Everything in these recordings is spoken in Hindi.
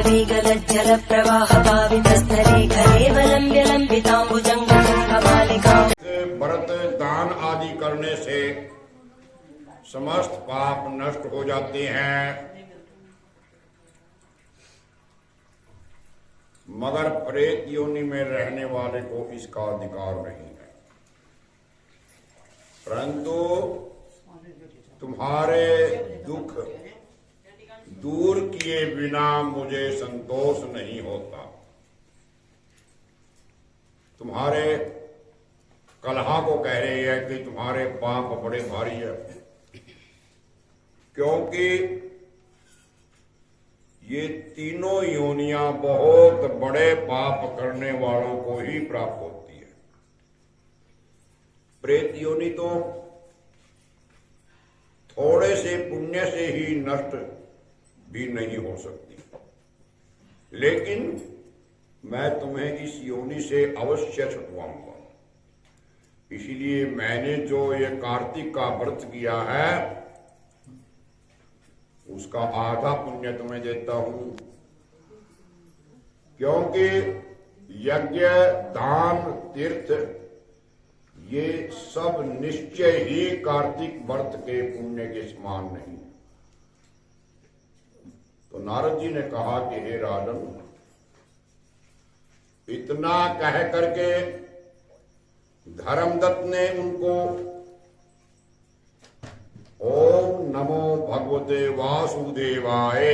वेगलज्जल प्रवाह पावितस्थले खलेवलम्ब्य लम्बिताम्बुजङ्गमालिका। व्रत दान आदि करने से समस्त पाप नष्ट हो जाते हैं, मगर प्रेत योनि में रहने वाले को इसका अधिकार नहीं है। परंतु तुम्हारे दुख दूर किए बिना मुझे संतोष नहीं होता। तुम्हारे कलहा को कह रहे हैं कि तुम्हारे पाप बड़े भारी है, क्योंकि ये तीनों योनियां बहुत बड़े पाप करने वालों को ही प्राप्त होती है। प्रेत योनि तो थोड़े से पुण्य से ही नष्ट भी नहीं हो सकती, लेकिन मैं तुम्हें इस योनि से अवश्य छुटवाऊंगा। इसलिए मैंने जो ये कार्तिक का व्रत किया है उसका आधा पुण्य तुम्हें देता हूं, क्योंकि यज्ञ दान तीर्थ ये सब निश्चय ही कार्तिक व्रत के पुण्य के समान नहीं। तो नारद जी ने कहा कि हे राजन, इतना कह करके धर्मदत्त ने उनको ओम नमो भगवते वासुदेवाय,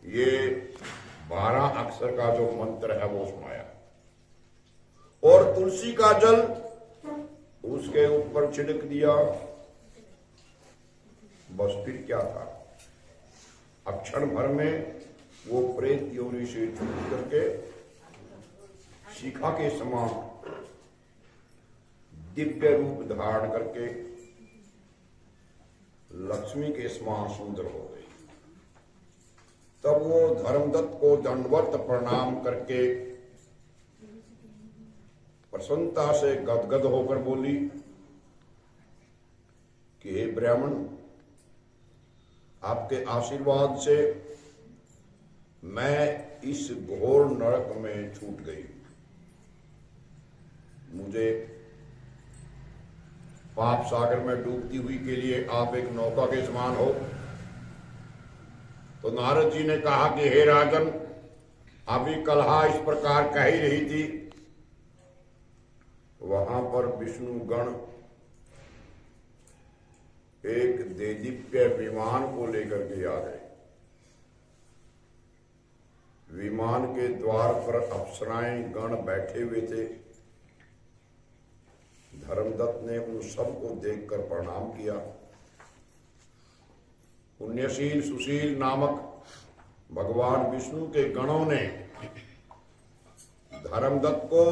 ये 12 अक्षर का जो मंत्र है वो सुनाया, और तुलसी का जल उसके ऊपर छिड़क दिया। बस फिर क्या था, अक्षण भर में वो प्रेत योनि से छूट करके शिखा के समान दिव्य रूप धारण करके लक्ष्मी के समान सुंदर हो गई। तब वो धर्मदत्त को दंडवत प्रणाम करके प्रसन्नता से गदगद होकर बोली कि हे ब्राह्मण, आपके आशीर्वाद से मैं इस घोर नरक में छूट गई। मुझे पाप सागर में डूबती हुई के लिए आप एक नौका के समान हो। तो नारद जी ने कहा कि हे राजन, अभी कलहा इस प्रकार कह ही रही थी, वहां पर विष्णु गण एक देदीप्य विमान को लेकर के आ गए। विमान के द्वार पर अप्सराएं गण बैठे हुए थे। धर्मदत्त ने उन सबको देखकर प्रणाम किया। पुण्यशील सुशील नामक भगवान विष्णु के गणों ने धर्मदत्त को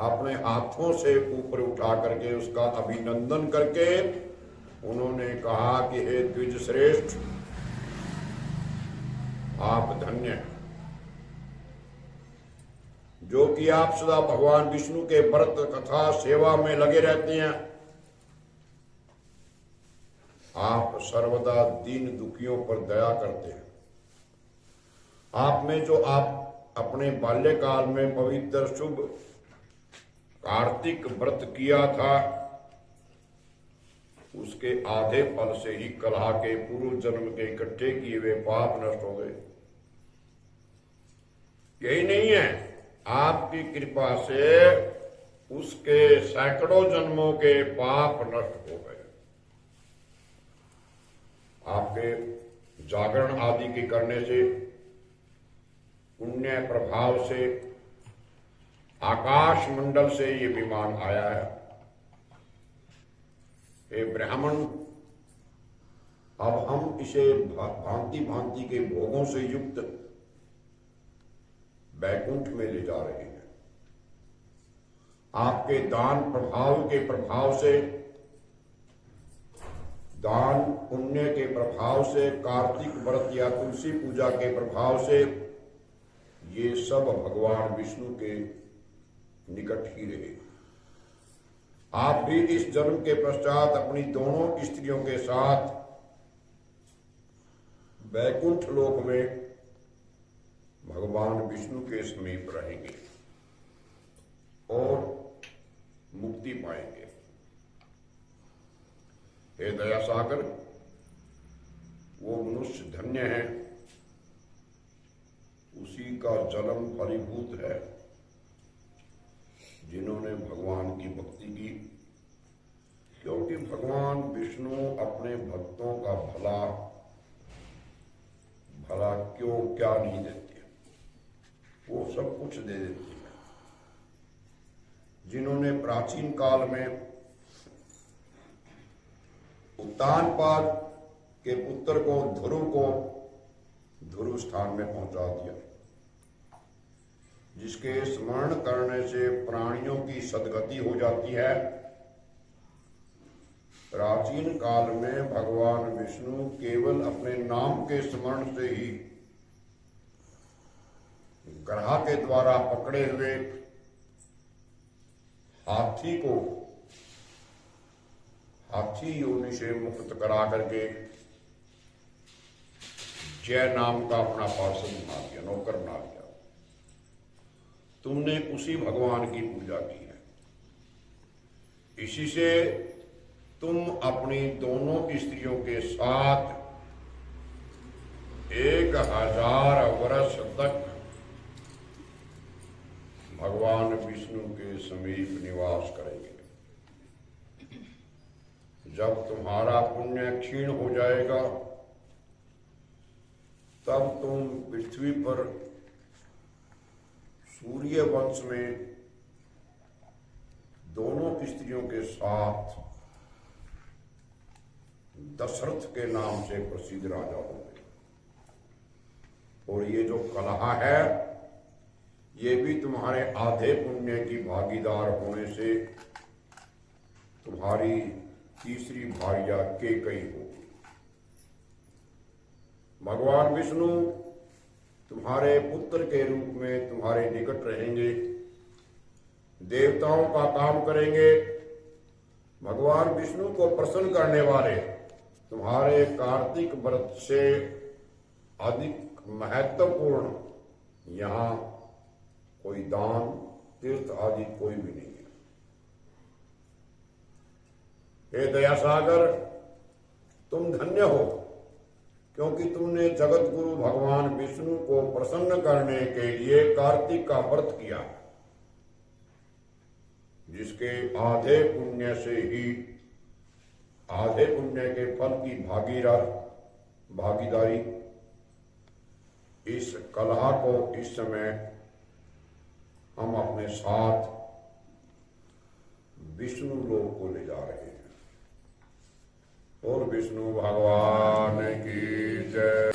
अपने हाथों से ऊपर उठा करके उसका अभिनंदन करके उन्होंने कहा कि हे द्विज श्रेष्ठ, आप धन्य हैं, जो कि आप सदा भगवान विष्णु के व्रत कथा सेवा में लगे रहते हैं। आप सर्वदा दीन दुखियों पर दया करते हैं। आप में जो आप अपने बाल्यकाल में पवित्र शुभ कार्तिक व्रत किया था, उसके आधे फल से ही कलहा के पूर्व जन्म के इकट्ठे किए हुए पाप नष्ट हो गए। यही नहीं है, आपकी कृपा से उसके सैकड़ों जन्मों के पाप नष्ट हो गए। आपके जागरण आदि के करने से, पुण्य प्रभाव से आकाश मंडल से ये विमान आया है। हे ब्राह्मण, अब हम इसे भांति भांति के भोगों से युक्त बैकुंठ में ले जा रहे हैं। आपके दान प्रभाव के प्रभाव से, दान पुण्य के प्रभाव से, कार्तिक व्रत या तुलसी पूजा के प्रभाव से ये सब भगवान विष्णु के निकट ही रहे। आप भी इस जन्म के पश्चात अपनी दोनों स्त्रियों के साथ वैकुंठ लोक में भगवान विष्णु के समीप रहेंगे और मुक्ति पाएंगे। हे दया सागर, वो मनुष्य धन्य है, उसी का जन्म फलीभूत है जिन्होंने भगवान की भक्ति की, क्योंकि भगवान विष्णु अपने भक्तों का भला क्यों क्या नहीं देते, वो सब कुछ दे देते हैं। जिन्होंने प्राचीन काल में उत्तानपाद के पुत्र को ध्रुव स्थान में पहुंचा दिया, जिसके स्मरण करने से प्राणियों की सद्गति हो जाती है। प्राचीन काल में भगवान विष्णु केवल अपने नाम के स्मरण से ही ग्रह के द्वारा पकड़े हुए हाथी योनि से मुक्त करा करके जय नाम का अपना पार्षद बना दिया, नौकर बना दिया। तुमने उसी भगवान की पूजा की है। इसी से तुम अपनी दोनों स्त्रियों के साथ 1000 वर्ष तक भगवान विष्णु के समीप निवास करेंगे। जब तुम्हारा पुण्य क्षीण हो जाएगा, तब तुम पृथ्वी पर सूर्य वंश में दोनों स्त्रियों के साथ दशरथ के नाम से प्रसिद्ध राजा होंगे। और ये जो कलह है, ये भी तुम्हारे आधे पुण्य की भागीदार होने से तुम्हारी तीसरी भार्या केकई होगी। भगवान विष्णु तुम्हारे पुत्र के रूप में तुम्हारे निकट रहेंगे, देवताओं का काम करेंगे। भगवान विष्णु को प्रसन्न करने वाले तुम्हारे कार्तिक व्रत से अधिक महत्वपूर्ण यहाँ कोई दान तीर्थ आदि कोई भी नहीं है। हे दया सागर, तुम धन्य हो, क्योंकि तुमने जगत गुरु भगवान विष्णु को प्रसन्न करने के लिए कार्तिक का व्रत किया, जिसके आधे पुण्य के फल की भागीदारी इस कलह को इस समय हम अपने साथ विष्णु लोक को ले जा रहे हैं। और विष्णु भगवान की जय।